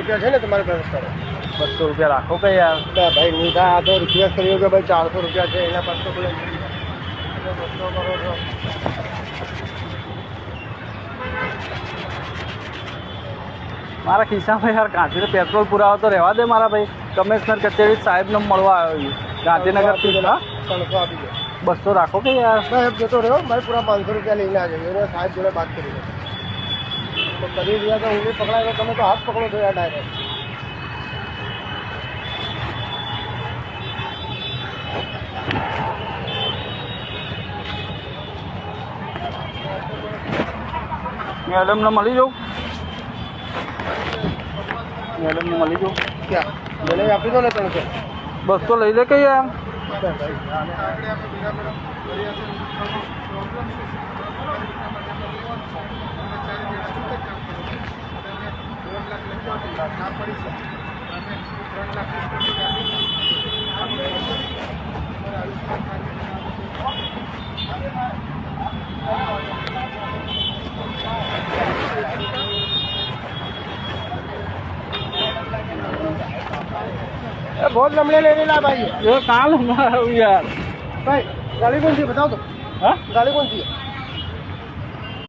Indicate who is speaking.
Speaker 1: रुपया है ना तुम्हारे पास करो
Speaker 2: 200 रुपया राखो के यार।
Speaker 1: भाई नीधा आ तो रिक्वेस्ट करियो कि भाई 400 रुपया है एना पास तो बोले 200 करो तो
Speaker 2: मारा खिस्सा में यार गांधी ने पेट्रोल पुरावा तो रहवा दे मारा भाई। कमिश्नर कचेरी साहेब ने મળવા આવ્યો ગાંધીનગર થી।
Speaker 1: 300 આપી દો
Speaker 2: 200 રાખો કે यार।
Speaker 1: સાહેબ જતો રહ્યો ભાઈ પૂરા 500 रुपया લઈને आ जाइए એને સાહેબ જોડે बात કરી तो કરી दिया तो उंगली पकड़ा तो તમે तो हाथ पकड़ो तो यार डायरेक्ट
Speaker 2: मैडम ने मળી जाऊँ मैडम ने मળી जाऊँ
Speaker 1: क्या मैंने आपी दो ना 300
Speaker 2: 200 લઈ લે કે यार।
Speaker 1: बहुत लंबे ले लेना भाई
Speaker 2: ये कहाँ लूँगा यार।
Speaker 1: भाई गाड़ी कौन सी बताओ तो।
Speaker 2: हाँ
Speaker 1: गाड़ी कौन सी है